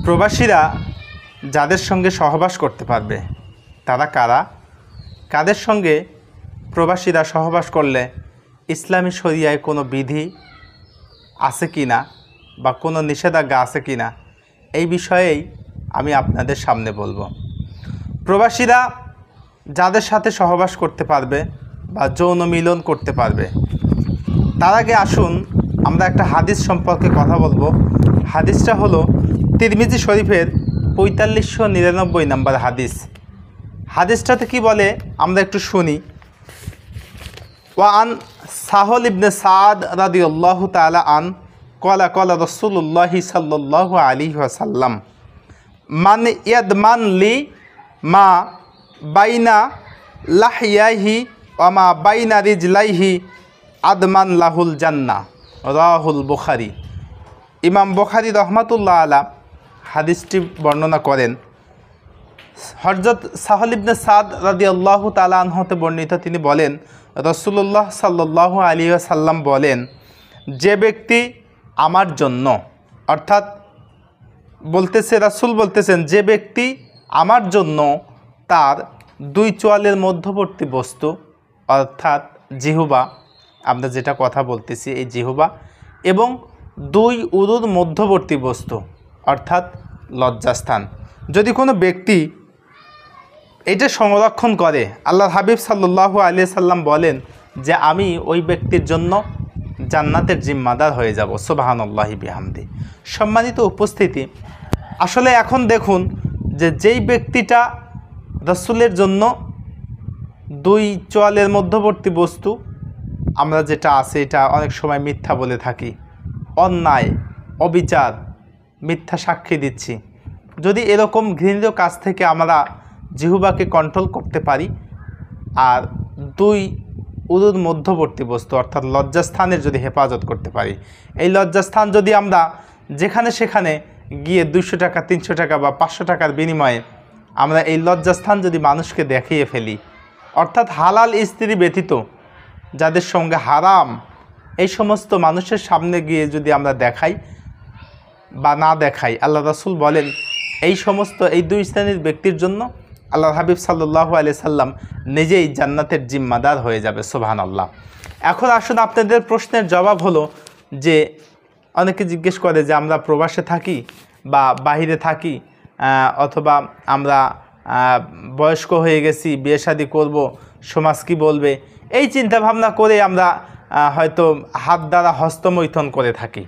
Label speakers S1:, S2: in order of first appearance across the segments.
S1: প্রবাসীরা যাদের সঙ্গে সহবাস করতে পারবে তারা কারা? কাদের সঙ্গে প্রবাসীরা সহবাস করলে ইসলামী শরিয়ায় কোনো বিধি আছে কি না বা কোনো নিষেধাজ্ঞা আছে কি না, এই বিষয়েই আমি আপনাদের সামনে বলবো। প্রবাসীরা যাদের সাথে সহবাস করতে পারবে বা যৌন মিলন করতে পারবে, তার আগে আসুন আমরা একটা হাদিস সম্পর্কে কথা বলবো। হাদিসটা হলো তিরমিজি শরীফের ৪৫৯৯ নম্বর হাদিস। হাদিসটাতে কি বলে আমরা একটু শুনি। ওয়ান সাহল ইবনে সাদ রাদিয়াল্লাহু তাআলা আন ক্বালা ক্বালা রাসূলুল্লাহি সাল্লাল্লাহু আলাইহি ওয়াসাল্লাম মান ইয়াদমান লি মা বাইনা লাহইয়াহি ওয়া মা বাইনা রিজলাইহি আদমান লাহুল জান্নাহ, রাহুল বুখারী। ইমাম বুখারী রহমাতুল্লাহ আলাইহি হাদিসটি বর্ণনা করেন। হযরত সাহল ইবনে সাদ রাদিয়াল্লাহু তাআলা আনহু হতে বর্ণিত, তিনি বলেন রাসূলুল্লাহ সাল্লাল্লাহু আলাইহি ওয়াসাল্লাম বলেন, যে ব্যক্তি আমার জন্য, অর্থাৎ বলতেছে রাসূল বলতেছেন, যে ব্যক্তি আমার জন্য তার দুই চোয়ালের মধ্যবর্তী বস্তু অর্থাৎ জিহ্বা, আমরা যেটা কথা বলতেছি এই জিহ্বা, এবং দুই উরুর মধ্যবর্তী বস্তু অর্থাৎ লজ্জাস্থান, যদি কোনো ব্যক্তি এটা সংরক্ষণ করে, আল্লাহর হাবিব সাল্লাল্লাহু আলাইহি সাল্লাম বলেন যে আমি ওই ব্যক্তির জন্য জান্নাতের জিম্মাদার হয়ে যাব। সুবহানাল্লাহি বিহামদি। সম্মানিত উপস্থিতি, আসলে এখন দেখুন যে যেই ব্যক্তিটা রাসূলের জন্য দুই চোয়ালের মধ্যবর্তী বস্তু, আমরা যেটা আছে এটা অনেক সময় মিথ্যা বলে থাকি, অন্যায় অবিচার মিথ্যা সাক্ষী দিচ্ছি। যদি এরকম ঘৃণিত কাজ থেকে আমরা জিহ্বাকে কন্ট্রোল করতে পারি আর দুই উরুর মধ্যবর্তী বস্তু অর্থাৎ লজ্জাস্থানের যদি হেফাজত করতে পারি, এই লজ্জাস্থান যদি আমরা যেখানে সেখানে গিয়ে 200 টাকা 300 টাকা বা 500 টাকার বিনিময়ে আমরা এই লজ্জাস্থান যদি মানুষকে দেখিয়ে ফেলি, অর্থাৎ হালাল স্ত্রী ব্যতীত যাদের সঙ্গে হারাম এই সমস্ত মানুষের সামনে গিয়ে যদি আমরা দেখাই বা না দেখাই, আল্লাহ রাসূল বলেন এই সমস্ত এই দুই শ্রেণীর ব্যক্তির জন্য আল্লাহর হাবিব সাল্লাল্লাহু আলাইহি সাল্লাম নিজেই জান্নাতের জিম্মাদার হয়ে যাবে। সুবহানাল্লাহ। এখন আসুন আপনাদের প্রশ্নের জবাব হলো যে অনেকে জিজ্ঞেস করে যে আমরা প্রবাসে থাকি বা বাহিরে থাকি, অথবা আমরা বয়স্ক হয়ে গেছি, বিয়ে শাদী করবো, সমাজ কি বলবে, এই চিন্তা ভাবনা করে আমরা হয়তো হাত দ্বারা হস্তমৈথুন করে থাকি।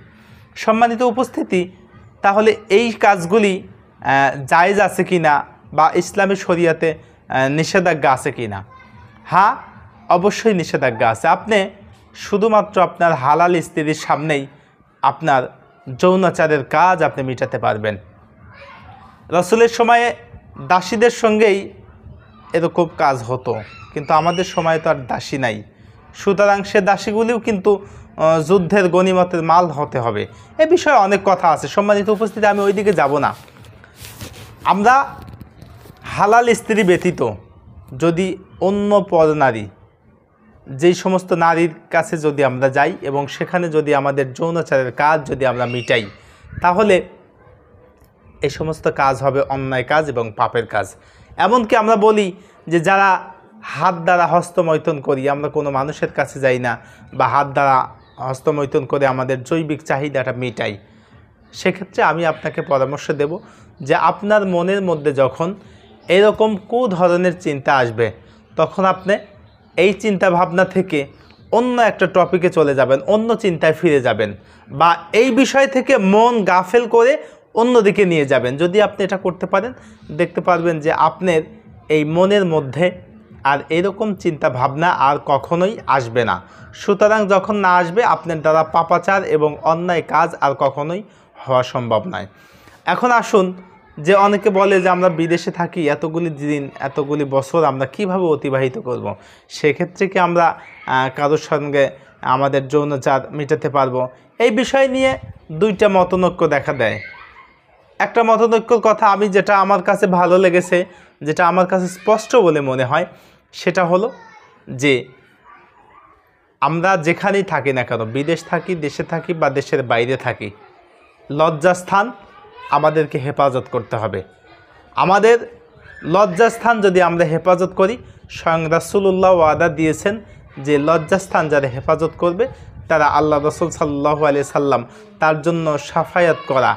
S1: সম্মানিত উপস্থিতি, তাহলে এই কাজগুলি জায়েজ আছে কি না বা ইসলামী শরিয়াতে নিষেধাজ্ঞা আছে কি না? হ্যাঁ, অবশ্যই নিষেধাজ্ঞা আছে। আপনি শুধুমাত্র আপনার হালাল স্ত্রীর সামনেই আপনার যৌনাচারের কাজ আপনি মেটাতে পারবেন। রাসূলের সময়ে দাসীদের সঙ্গেই এরকম কাজ হতো, কিন্তু আমাদের সময় তো আর দাসী নাই, সুতরাং সে দাসীগুলিও কিন্তু যুদ্ধের গনিমতের মাল হতে হবে। এ বিষয়ে অনেক কথা আছে। সম্মানিত উপস্থিতি, আমি ওইদিকে যাব না। আমরা হালাল স্ত্রী ব্যতীত যদি অন্য পর নারী, যেই সমস্ত নারীর কাছে যদি আমরা যাই এবং সেখানে যদি আমাদের যৌনাচারের কাজ যদি আমরা মিটাই, তাহলে এই সমস্ত কাজ হবে অন্যায় কাজ এবং পাপের কাজ। এমনকি আমরা বলি যে যারা হাত দ্বারা হস্তমৈথুন করি, আমরা কোনো মানুষের কাছে যাই না বা হাত দ্বারা হস্তমৈথুন করে আমাদের জৈবিক চাহিদাটা মিটাই, সেক্ষেত্রে আমি আপনাকে পরামর্শ দেব যে আপনার মনের মধ্যে যখন এরকম ধরনের চিন্তা আসবে, তখন আপনি এই চিন্তা ভাবনা থেকে অন্য একটা টপিকে চলে যাবেন, অন্য চিন্তায় ফিরে যাবেন, বা এই বিষয় থেকে মন গাফেল করে অন্যদিকে নিয়ে যাবেন। যদি আপনি এটা করতে পারেন, দেখতে পারবেন যে আপনার এই মনের মধ্যে আর এরকম চিন্তা ভাবনা আর কখনোই আসবে না। সুতরাং যখন না আসবে, আপনার দ্বারা পাপাচার এবং অন্যায় কাজ আর কখনোই হওয়া সম্ভব নয়। এখন আসুন, যে অনেকে বলে যে আমরা বিদেশে থাকি, এতগুলি দিন এতগুলি বছর আমরা কিভাবে অতিবাহিত করব। সেক্ষেত্রে কি আমরা কারোর সঙ্গে আমাদের যৌনাচার মেটাতে পারবো? এই বিষয় নিয়ে দুইটা মতনৈক্য দেখা দেয়। একটা মতনৈক্যর কথা আমি যেটা আমার কাছে ভালো লেগেছে, যেটা আমার কাছে স্পষ্ট বলে মনে হয়, সেটা হলো যে আমরা যেখানেই থাকি না কেন, বিদেশ থাকি, দেশে থাকি বা দেশের বাইরে থাকি, লজ্জাস্থান আমাদেরকে হেফাজত করতে হবে। আমাদের লজ্জাস্থান যদি আমরা হেফাজত করি, স্বয়ং রাসূলুল্লাহ ওয়াদা দিয়েছেন যে লজ্জাস্থান যারা হেফাজত করবে তারা আল্লাহ রাসূল সাল্লাল্লাহু আলাইহি সাল্লাম তার জন্য শাফায়াত করা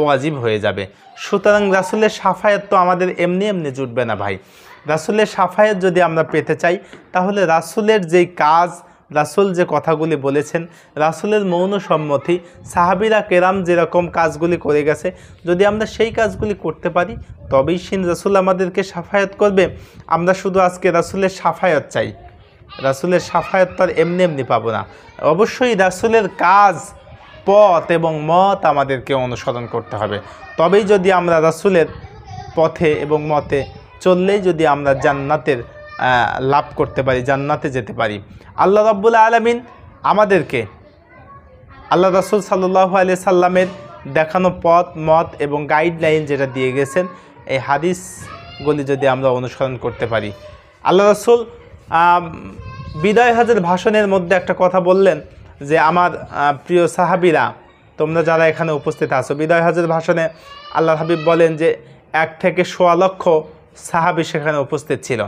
S1: ওয়াজিব হয়ে যাবে। সুতরাং রাসূলের শাফায়াত তো আমাদের এমনি এমনি জুটবে না ভাই। রাসূলের শাফায়াত যদি আমরা পেতে চাই, তাহলে রাসূলের যেই কাজ, রাসূল যে কথাগুলি বলেছেন, রাসূলের মৌন সম্মতি, সাহাবীরা কেরাম যেরকম কাজগুলি করে গেছে, যদি আমরা সেই কাজগুলি করতে পারি তবেই সেই রাসূল আমাদেরকে শাফায়াত করবে। আমরা শুধু আজকে রাসূলের শাফায়াত চাই, রাসূলের শাফায়াত তো আর এমনি এমনি পাবো না। অবশ্যই রাসূলের কাজ, পথ এবং মত আমাদেরকে অনুসরণ করতে হবে। তবেই যদি আমরা রাসূলের পথে এবং মতে চললেই যদি আমরা জান্নাতের লাভ করতে পারি, জান্নাতে যেতে পারি। আল্লাহ রাব্বুল আলামিন আমাদেরকে আল্লাহ রাসূল সাল্লাল্লাহু আলাইহি সাল্লামের দেখানো পথ, মত এবং গাইডলাইন যেটা দিয়ে গেছেন, এই হাদিসগুলি যদি আমরা অনুসরণ করতে পারি। আল্লাহ রাসূল বিদায় হজের ভাষণের মধ্যে একটা কথা বললেন যে, আমার প্রিয় সাহাবীরা, তোমরা যারা এখানে উপস্থিত আছো, বিদায় হজের ভাষণে আল্লাহ হাবিব বলেন যে 1 থেকে 1.25 লক্ষ সাহাবী সেখানে উপস্থিত ছিল।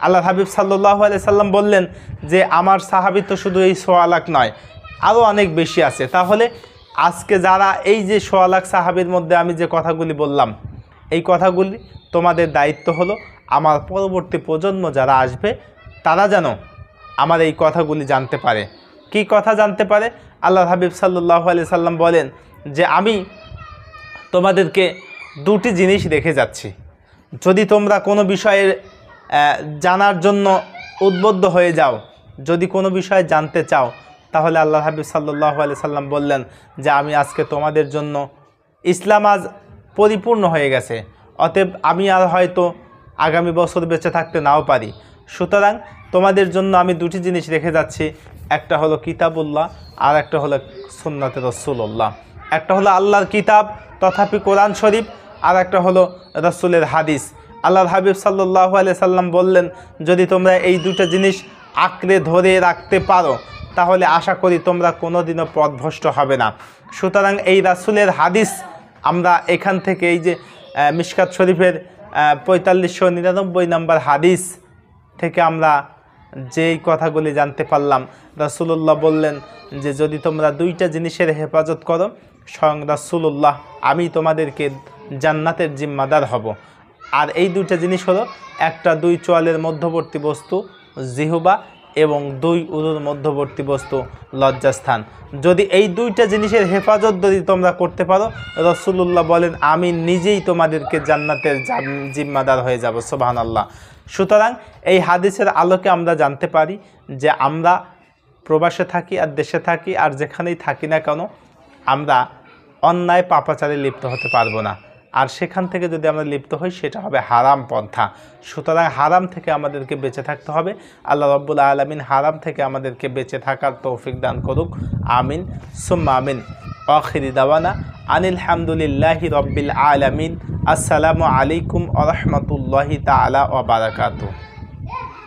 S1: আল্লাহ হাবিব সাল্লাল্লাহু আলাইহি সাল্লাম বললেন যে আমার সাহাবী তো শুধু এই 1.25 লাখ নয়, আরও অনেক বেশি আছে। তাহলে আজকে যারা এই যে 1.25 লাখ সাহাবীর মধ্যে আমি যে কথাগুলি বললাম, এই কথাগুলি তোমাদের দায়িত্ব হলো আমার পরবর্তী প্রজন্ম যারা আসবে তারা যেন আমার এই কথাগুলি জানতে পারে। কি কথা জানতে পারে? আল্লাহ হাবিব সাল্লাল্লাহু আলাইহি সাল্লাম বলেন যে আমি তোমাদেরকে 2টি জিনিস রেখে যাচ্ছি। যদি তোমরা কোনো বিষয়ে জানার জন্য উদ্বুদ্ধ হয়ে যাও, যদি কোনো বিষয়ে জানতে চাও, তাহলে আল্লাহ হাবিব সাল্লাল্লাহু আলাইহি সাল্লাম বললেন যে আমি আজকে তোমাদের জন্য, ইসলাম আজ পরিপূর্ণ হয়ে গেছে, অতএব আমি আর হয়তো আগামী বছর বেঁচে থাকতে নাও পারি। সুতরাং তোমাদের জন্য আমি 2টি জিনিস রেখে যাচ্ছি, একটা হলো কিতাবুল্লাহ আর একটা হলো সুন্নাতে রাসূলুল্লাহ। একটা হলো আল্লাহর কিতাব তথাপি কোরআন শরীফ, আর একটা হলো রাসূলের হাদিস। আল্লাহর হাবিব সাল্লাল্লাহু আলাইহি সাল্লাম বললেন যদি তোমরা এই 2টা জিনিস আঁকড়ে ধরে রাখতে পারো তাহলে আশা করি তোমরা কোনোদিনও পথভ্রষ্ট হবে না। সুতরাং এই রাসূলের হাদিস আমরা এখান থেকে, এই যে মিশকাত শরীফের 4599 নম্বর হাদিস থেকে আমরা যেই কথাগুলি জানতে পারলাম, রাসূলুল্লাহ বললেন যে যদি তোমরা 2টা জিনিসের হেফাজত করো, স্বয়ং রাসূলুল্লাহ আমি তোমাদেরকে জান্নাতের জিম্মাদার হব। আর এই 2টা জিনিস হলো, একটা 2 চোয়ালের মধ্যবর্তী বস্তু জিহবা এবং 2 উরুর মধ্যবর্তী বস্তু লজ্জাস্থান। যদি এই 2টা জিনিসের হেফাজত যদি তোমরা করতে পারো, রাসূলুল্লাহ বলেন আমি নিজেই তোমাদেরকে জান্নাতের জিম্মাদার হয়ে যাব। সুবহানাল্লাহ। সুতরাং এই হাদিসের আলোকে আমরা জানতে পারি যে আমরা প্রবাসে থাকি আর দেশে থাকি আর যেখানেই থাকি না কেন, আমরা অন্যায় পাপাচারে লিপ্ত হতে পারবো না। আর সেখান থেকে যদি আমরা লিপ্ত হই সেটা হবে হারাম পন্থা। সুতরাং হারাম থেকে আমাদেরকে বেঁচে থাকতে হবে। আল্লাহ রাব্বুল আলামিন হারাম থেকে আমাদেরকে বেঁচে থাকার তৌফিক দান করুক। আমিন সুম্মা আমিন। আখিরি দাওয়ানা আনিল হামদুলিল্লাহি রাব্বিল আলামিন। আসসালামু আলাইকুম ওয়া রাহমাতুল্লাহি তাআলা ওয়া বারাকাতুহু।